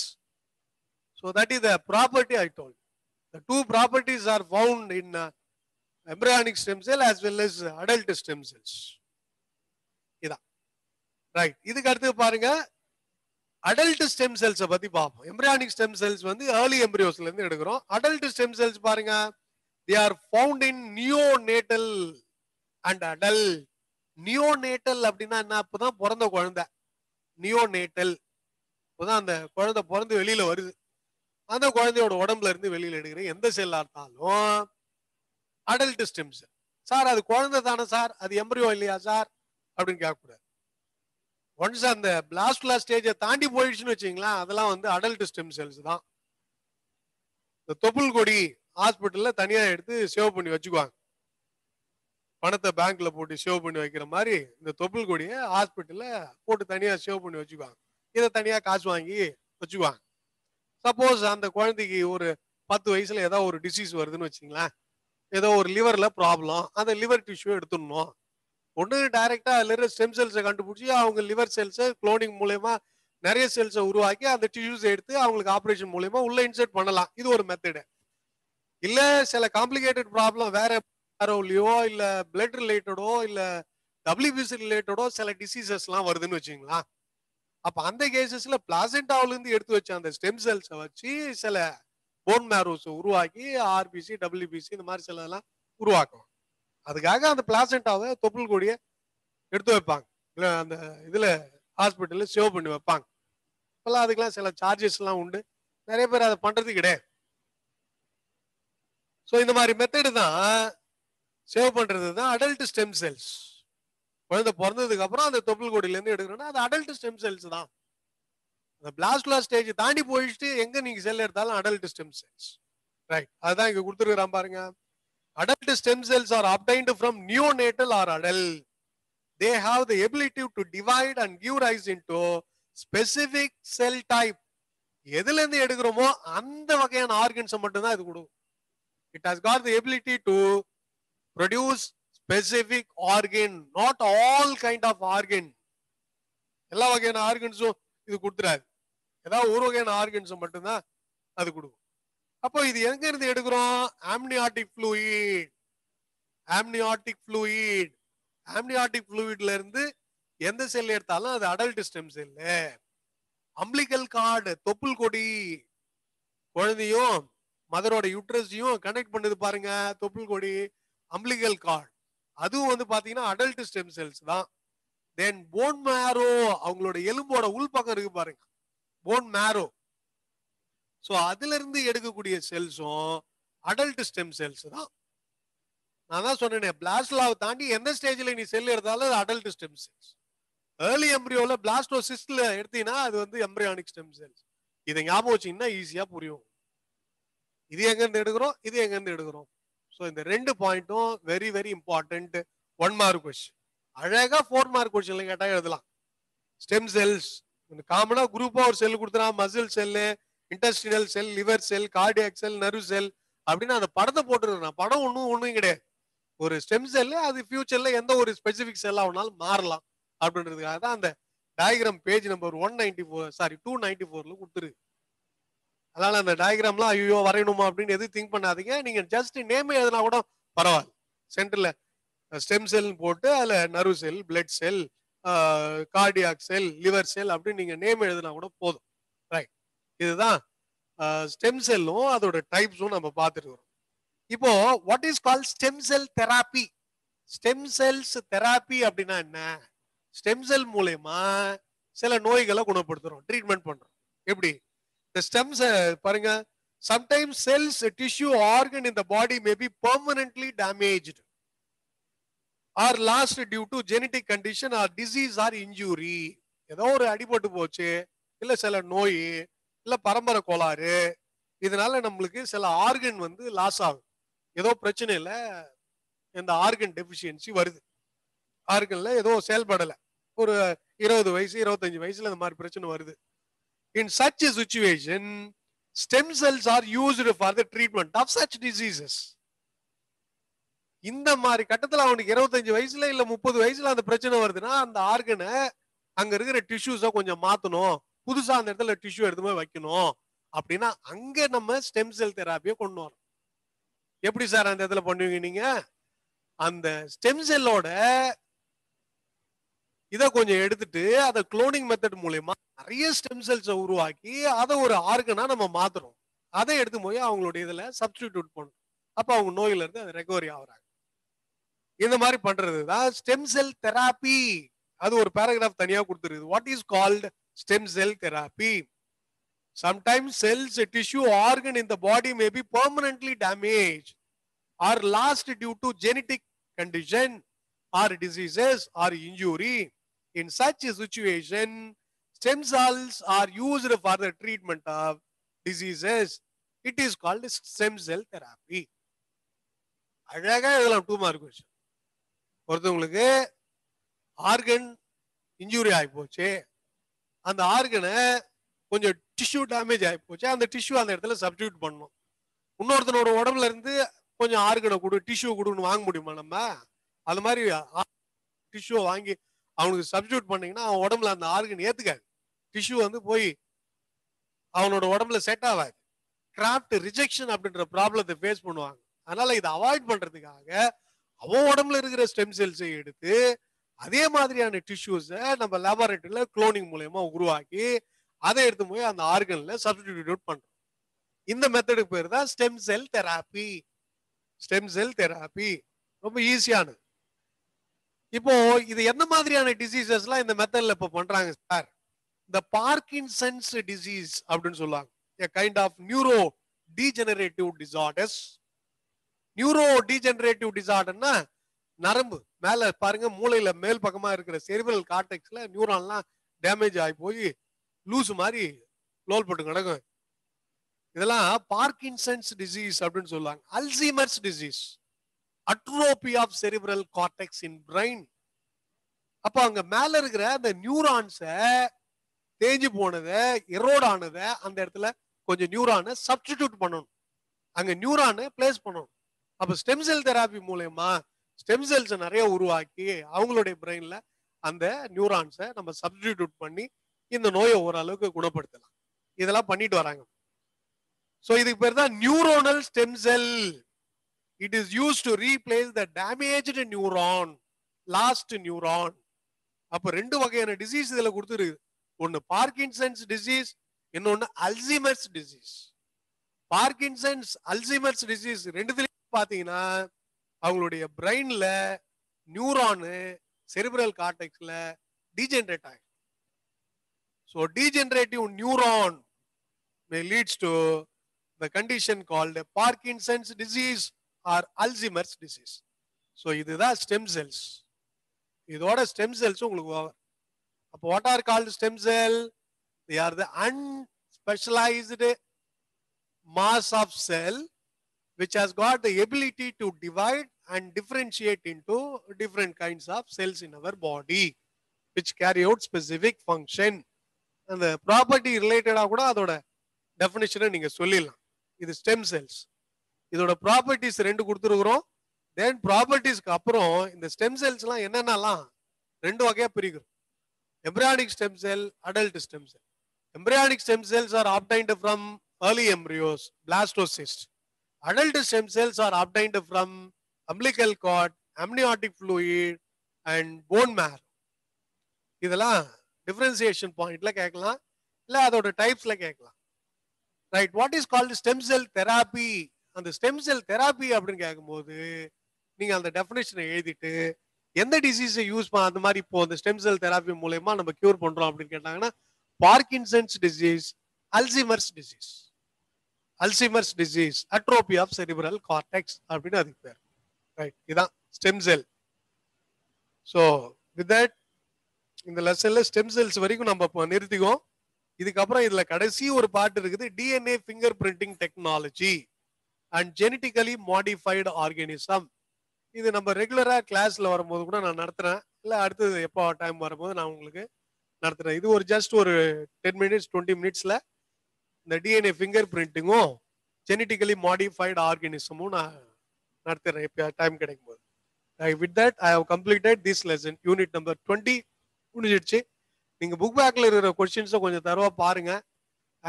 So that is the property I told. The two properties are found in embryonic stem cell as well as adult stem cells. இதான் right. இதுக்கு அடுத்து பாருங்க, adult stem cells பத்தி பார்ப்போம். Embryonic stem cells வந்து early எம்ப்ரியோஸ்ல இருந்து எடுக்கிறோம். Adult stem cells பாருங்க, they are found in neonatal and adult. Neonatal அப்படின்னா என்ன? அப்பதான் பிறந்த குழந்தை. நியோநேட்டல் இப்பதான் அந்த குழந்தை பிறந்து வெளியில வருது. அந்த குழந்தையோட உடம்புல இருந்து வெளியில எடுக்கிற எந்த செல்லா இருந்தாலும் அடல்ட் ஸ்டெம் செல். சார் அது குழந்தை தானே சார், அது எம்ப்ரியோ இல்லையா சார் அப்படின்னு கேட்கக்கூடாது. ஒன்ஸ் அந்த பிளாஸ்டுலா ஸ்டேஜை தாண்டி போயிடுச்சுன்னு வச்சுங்களா, அதெல்லாம் வந்து அடல்ட் ஸ்டெம் செல்ஸ் தான். இந்த தொப்புள் கொடி ஹாஸ்பிட்டல்ல தனியா எடுத்து சேவ் பண்ணி வச்சுக்குவாங்க. பணத்தை பேங்க்ல போட்டு சேவ் பண்ணி வைக்கிற மாதிரி இந்த தொப்புள் கொடியை ஹாஸ்பிட்டல்ல போட்டு தனியா சேவ் பண்ணி வச்சுக்குவாங்க. இதை தனியா காசு வாங்கி வச்சுக்குவாங்க. சப்போஸ் அந்த குழந்தைக்கு ஒரு 10 வயசுல ஏதோ ஒரு டிசீஸ் வருதுன்னு வச்சுங்களேன், ஏதோ ஒரு லிவர்ல ப்ராப்ளம், அந்த லிவர் டிஷ்யூ எடுத்துடணும். ஒன்று டைரக்டா அதுல இருக்கிற ஸ்டெம் செல்ஸை கண்டுபிடிச்சி அவங்க லிவர் செல்ஸை குளோனிங் மூலயமா நிறைய செல்ஸை உருவாக்கி அந்த டிஷ்யூஸ் எடுத்து அவங்களுக்கு ஆப்ரேஷன் மூலயமா உள்ள இன்சர்ட் பண்ணலாம். இது ஒரு மெத்தடு. இல்ல சில காம்ப்ளிகேட்டட் ப்ராப்ளம் வேற யாரோலையோ இல்ல பிளட் ரிலேட்டடோ இல்ல டபிள்யூபிசி ரிலேட்டடோ சில டிசீசஸ் எல்லாம் வருதுன்னு வச்சுங்களா, அப்ப அந்த கேசஸ்ல பிளாசென்டாவில இருந்து எடுத்து வச்ச அந்த ஸ்டெம் செல்ஸை வச்சு சில போன் மேரோஸ் உருவாக்கி ஆர்பிசி டபிள்யூபிசி இந்த மாதிரி சில எல்லாம் உருவாக்கும். அதுக்காக அந்த பிளாசென்டாவை தொப்புள் கொடிய எடுத்து வைப்பாங்க. அந்த இதுல ஹாஸ்பிட்டல்ல சேவ் பண்ணி வைப்பாங்க. இப்பெல்லாம் அதுக்கெல்லாம் சில சார்ஜஸ் எல்லாம் உண்டு. நிறைய பேர் அதை பண்றது கிடையாது. ஸோ இந்த மாதிரி மெத்தடு தான் சேவ் பண்றது தான் அடல்ட் ஸ்டெம் செல்ஸ். குழந்தை பிறந்ததுக்கு அப்புறம் அந்த தொப்புள் கொடியில இருந்து எடுக்கணும்னா அது அடல்ட் ஸ்டெம் செல்ஸ் தான். அந்த பிளாஸ்டுலா ஸ்டேஜ் தாண்டி போயிட்டு எங்க நீங்க செல் எடுத்தாலும் அடல்ட் ஸ்டெம் செல்ஸ். ரைட், அதுதான் இங்க கொடுத்துருக்கான் பாருங்க. Adult stem cells are obtained from neonatal or adult. They have the ability to divide and give rise into specific cell type. எதுல இருந்து எடுக்கிறோமோ அந்த வகையான ஆர்கன்ஸ் மட்டும் தான் இது கொடுக்கும். It has got the ability to produce specific organ, not all kind of organ. எல்லா வகையான ஆர்கன்ஸும் இது கொடுத்துறாது. ஏதாவது ஒரு வகையான ஆர்கன்ஸ் மட்டும் தான் அது கொடுக்கும். அப்போ இது எங்க இருந்து எடுக்கிறோம்? Amniotic fluid. Amniotic fluid, amniotic ஃப்ளூயிட்ல இருந்து எந்த செல் எடுத்தாலும் அது adult stem cell. Umbilical cord, தொப்புள் கொடி குழந்தையும் மதரோட யூட்ரஸையும் கனெக்ட் பண்ணுது பாருங்க, தொப்புள் கொடி அம்பிளிக்கல் கார்டு. அதுவும் வந்து பாத்தீங்கன்னா அடல்ட் ஸ்டெம் செல்ஸ் தான். தென் போன் மேரோ, அவங்களோட எலும்போட உள்பக்கம் இருக்கு பாருங்க, போன் மேரோ. சோ அதுல இருந்து எடுக்கக்கூடிய செல்ஸும் அடல்ட் ஸ்டெம் செல்ஸ் தான். நான் தான் சொன்னேன், பிளாஸ்டுலாவை தாண்டி எந்த ஸ்டேஜ்ல நீ செல் எடுத்தாலும் அது அடல்ட் ஸ்டெம் செல்ஸ். ஏர்லி எம்ப்ரியோல பிளாஸ்டோசிஸ்ட்ல எடுத்தீங்கன்னா அது வந்து எம்ப்ரியானிக் ஸ்டெம் செல்ஸ். இதை ஞாபகம் வச்சீங்கன்னா ஈஸியா புரியும். இது எங்க இருந்து எடுக்கிறோம், இது எங்க இருந்து எடுக்கிறோம். சோ இந்த ரெண்டு பாயிண்ட்டும் very very important. 1 mark question. அழகா 4 மார்க் கொஸ்டின்ல கேட்டா எழுதலாம். ஸ்டெம் செல்ஸ் காமனா குரூப்பா ஒரு செல் கொடுத்துனா, மசில் செல்லு, இன்டெஸ்டினல் செல், லிவர் செல், கார்டியாக் செல், நர்வ் செல் அப்படின்னு அந்த படத்தை போட்டுருக்கேன். படம் ஒண்ணும் கிடையாது. ஒரு ஸ்டெம் செல் அது ஃபியூச்சர்ல எந்த ஒரு ஸ்பெசிபிக் செல்லா ஆனாலும் மாறலாம் அப்படின்றதுக்காக தான் அந்த டயக்ராம் பேஜ் நம்பர் 194 சாரி 294ல கொடுத்துருக்கு. அதனால அந்த டயக்ராம்லாம் ஐயோ வரையணுமா அப்படின்னு எதுவும் திங்க் பண்ணாதீங்க. நீங்க ஜஸ்ட் நேம் எழுதினா கூட பரவாயில்ல. சென்டர்ல ஸ்டெம் செல் போட்டு அதுல nerve cell, blood cell, cardiac cell, liver cell அப்படின்னு நீங்க நேம் எழுதினா கூட போதும். ரைட். இதுதான் ஸ்டெம் செல்லும் அதோட டைப்ஸும் நம்ம பார்த்துட்டு. இப்போ what is called stem cell therapy? Stem cells therapy அப்படின்னா என்ன? ஸ்டெம் செல் மூலமா சில நோய்களை குணப்படுத்துறோம், ட்ரீட்மெண்ட் பண்றோம். எப்படி? இந்த ஸ்டெம்ஸ் பாருங்க, sometimes cells, tissue, organ in the body may be permanently damaged or lost due to genetic condition or disease or injury. ஏதோ ஒரு அடிபட்டு போச்சு, இல்ல சில நோய், இல்ல பரம்பரை கோளாறு, இதனால நம்மளுக்கு சில ஆர்கன் வந்து லாஸ் ஆகும். ஏதோ பிரச்சனை இல்ல, இந்த ஆர்கன் டெபிஷியன்சி வருது, ஆர்கன்ல ஏதோ செயல்படல, ஒரு 20 வயசு 25 வயசுல இந்த மாதிரி பிரச்சனை வருது. In such a situation, stem cells are used for the treatment of such diseases. இந்த மாதிரி கட்டத்துல அவனுக்கு 25 வயசுல இல்ல 30 வயசுல அந்த பிரச்சனை வருதுன்னா, அந்த ஆர்கனை அங்க இருக்கிற டிஷ்யூஸ கொஞ்சம் மாத்தணும், புதுசா அந்த இடத்துல டிஷ்யூ எடுத்து போய் வைக்கணும் அப்படின்னா அங்க நம்ம ஸ்டெம் செல் தெராப்பியை கொண்டு வரோம். எப்படி சார் அந்த இடத்துல பண்ணுவீங்க நீங்க? அந்த ஸ்டெம் செல்லோட இதை கொஞ்சம் எடுத்துட்டு அதை குளோனிங் மெத்தட் மூலமா நிறைய ஸ்டெம் செல்ஸை உருவாக்கி அதை ஒரு ஆர்கனா நம்ம மாத்துறோம். அதை எடுத்து போய் அவங்களுடைய இதுல சப்ஸ்டிடியூட் பண்ணும். அப்ப அவங்க நோயில இருந்து அது ரெக்கவரி ஆகுறாங்க. இந்த மாதிரி பண்றதுதான் ஸ்டெம் செல் தெராப்பி. அது ஒரு பேராகிராஃப் தனியா கொடுத்துருது. What is called stem cell therapy? Sometimes cells, tissue, organ in the body may be permanently damaged or lost due to genetic condition or diseases or injury. In such a situation, stem cells are used for the treatment of diseases. It is called stem cell therapy. அழகா இதெல்லாம் 2 mark question. ஒருத்தவங்களுக்கு organ injury ஆகி போச்சு, அந்த ஆர்கனை கொஞ்சம் tissue damage ஆகி போச்சு, அந்த டிஷ்யூ அந்த இடத்துல சப்ஸ்டிடியூட் பண்ணணும். இன்னொருத்தனோட உடம்புல இருந்து கொஞ்சம் ஆர்கனை கொடு, டிஷ்யூ கொடுன்னு வாங்க முடியுமா நம்ம? அது மாதிரி டிஷ்யூ வாங்கி அவனுக்கு சப்ஸ்டிடியூட் பண்ணீங்கன்னா அவன் உடம்புல அந்த ஆர்கன் ஏத்துக்காது, டிஷ்யூ வந்து போய் அவனோட உடம்புல செட் ஆகாது. கிராஃப்ட் ரிஜெக்ஷன் அப்படின்ற ப்ராப்ளத்தை ஃபேஸ் பண்ணுவாங்க. அதனால இதை அவாய்ட் பண்றதுக்காக அவன் உடம்புல இருக்கிற ஸ்டெம் செல்ஸை எடுத்து அதே மாதிரியான டிஷ்யூஸை நம்ம லேபரேட்டரியில குளோனிங் மூலமா உருவாக்கி அதை எடுத்து போய் அந்த ஆர்கன்ல சப்ஸ்டிடியூட் பண்றோம். இந்த மெத்தடுக்கு பேர் தான் stem cell therapy. Stem cell therapy ரொம்ப ஈஸியானது. இப்போ இது என்ன மாதிரியான டிசீசஸ்லாம் இந்த மெத்தட்ல இப்ப பண்றாங்க சார்? இந்த பார்க்கின்சன்ஸ் டிசீஸ் அப்படின்னு சொல்லுவாங்க. a kind of neuro degenerative disorders. Neuro degenerative டிசார்டர்னா நரம்பு மேல பாருங்க, மூளையில மேல் பக்கமா இருக்கிற செரிப்ரல் கார்டெக்ஸ்ல நியூரான்லாம் டேமேஜ் ஆகி போய் லூஸ் மாதிரி லோல் போட்டு கிடக்கும். இதெல்லாம் பார்க்கின்சன்ஸ் டிசீஸ் அப்படின்னு சொல்லுவாங்க. Alzheimer's disease, atrophy of cerebral cortex in brain. அப்ப அங்க மேல இருக்கிற அந்த நியூரான்ஸை தேஞ்சு போனதை, எரோட் ஆனதை அந்த இடத்துல கொஞ்சம் நியூரானை சப்ஸ்டிடியூட் பண்ணணும், அங்க நியூரானை பிளேஸ் பண்ணணும். அப்ப ஸ்டெம் செல் தெராப்பி மூலமா ஸ்டெம் செல்ஸ் நிறைய உருவாக்கி அவங்களுடைய பிரெயின்ல அந்த நியூரான்ஸை நம்ம சப்ஸ்டிடியூட் பண்ணி இந்த நோயை ஓரளவுக்கு குணப்படுத்தலாம். இதெல்லாம் பண்ணிட்டு வராங்க. சோ இதுக்கு பேர் தான் neuronal stem cell. It is use to replace the damaged neuron, lost neuron. அப்ப 2 வகையான டிசீஸ் இதுல கொடுத்துருக்கு. ஒன்னு பார்க்கின்சன்ஸ் டிசீஸ், இன்னொன்னு Alzheimer's disease. Parkinson's, Alzheimer's disease ரெண்டுத்துலயும் பாத்தீங்கன்னா அவங்களுடைய பிரெயின்ல நியூரானு செரிப்ரல் கார்டெக்ஸ்ல டீஜெனரேட் ஆகும். So degenerative neuron may leads to the condition called Parkinson's disease or Alzheimer's disease. So இதுதான் ஸ்டெம் செல்ஸ். இதோட ஸ்டெம் செல்ஸ் உங்களுக்கு ஓவர். அப்போ what are called stem cell? They are the unspecialized mass of cell which has got the ability to divide and differentiate into different kinds of cells in our body which carry out specific function. அந்த property ரிலேட்டடா கூட அதோட டெஃபினிஷனை நீங்க சொல்லிடலாம். இது stem cells. இதோட properties 2 கொடுத்துருக்குறோம். தென் ப்ராப்பர்ட்டிஸ்க்கு அப்புறம் இந்த ஸ்டெம் செல்ஸ் எல்லாம் என்னென்னலாம் 2 வகையா பிரிக்கிறோம். embryonic stem cell, adult stem cell. Embryonic stem cells are obtained from early embryos, blastocyst. Adult stem cells are obtained from umbilical cord, amniotic fluid and bone marrow. இதெல்லாம் differentiation பாயிண்ட்ல கேட்கலாம், இல்ல அதோட டைப்ஸ்ல கேட்கலாம். Right, what is called stem cell therapy? அந்த stem cell therapy அப்படின்னு கேட்கும்போது நீங்க அந்த டெஃபினேஷனை எழுதிட்டு எந்த டிசீஸை யூஸ் அந்த மாதிரி இப்போ அந்த ஸ்டெம் செல் தெராப்பி மூலயமா நம்ம கியூர் பண்றோம் அப்படின்னு கேட்டாங்கன்னா Parkinson's disease, Alzheimer's disease, Alzheimer's disease, atrophy of cerebral cortex அப்படின்னு அதுக்கு பேர். ரைட், இதான் stem cell. So with that இந்த லெசன்ல ஸ்டெம் செல்ஸ் வரைக்கும் நம்ம நிறுத்திக்குவோம். இதுக்கப்புறம் இதுல கடைசி ஒரு பாட்டு இருக்குது, DNA finger printing technology and genetically modified organism. இது நம்ம ரெகுலரா கிளாஸ்ல வரும்போது கூட நான் நடத்துறேன், இல்ல அடுத்தது எப்போ டைம் வரும்போது நான் உங்களுக்கு நடத்துறேன். இது ஒரு ஜஸ்ட் ஒரு 10 மினிட்ஸ் 20 மினிட்ஸ்ல இந்த டிஎன்ஏ ஃபிங்கர் பிரிண்டிங்கும் ஜெனட்டிக்கலி மாடிஃபைடு ஆர்கானிசமும் நான் நடத்துறேன் எப்போ டைம் கிடைக்கும் போது. With that I have completed this lesson. Unit number 20 முடிஞ்சிடுச்சு. நீங்க புக் பேக்ல இருக்கிற கொஸ்டின்ஸை கொஞ்சம் தரவா பாருங்க,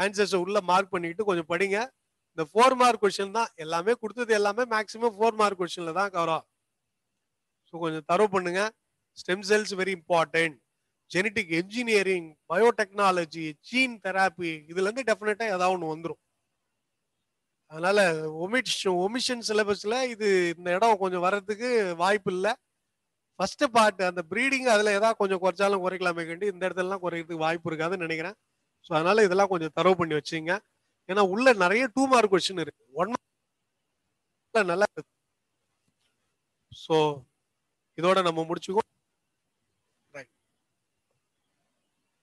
ஆன்சர்ஸை உள்ள மார்க் பண்ணிட்டு கொஞ்சம் படிங்க. இந்த 4 மார்க் கொஸ்டின் தான் எல்லாமே கொடுத்தது, எல்லாமே மேக்ஸிமம் 4 மார்க் கொஸ்டின்ல தான் கவர். ஸோ கொஞ்சம் தரவு பண்ணுங்க. Stem cells very important. Genetic engineering, biotechnology, gene therapy, இதுல இருந்து டெஃபினட்டா ஏதாவது ஒன்று வந்துடும். அதனால ஒமிஷன் சிலபஸ்ல இது இந்த இடம் கொஞ்சம் வர்றதுக்கு வாய்ப்பு இல்லை. ஃபர்ஸ்ட் பார்ட் அந்த ப்ரீடிங் அதுல ஏதாவது கொஞ்சம் குறைச்சாலும் குறைக்கலாமே கண்டி இந்த இடத்துலலாம் குறைக்கிறதுக்கு வாய்ப்பு இருக்காதுன்னு நினைக்கிறேன். ஸோ அதனால இதெல்லாம் கொஞ்சம் தரவு பண்ணி வச்சுங்க. ஏன்னா உள்ள நிறைய 2 மார்க் கொஸ்டின் இருக்கு, 1 மார்க் நல்லா இருக்கு. ஸோ இதோட நம்ம முடிச்சுக்கோ.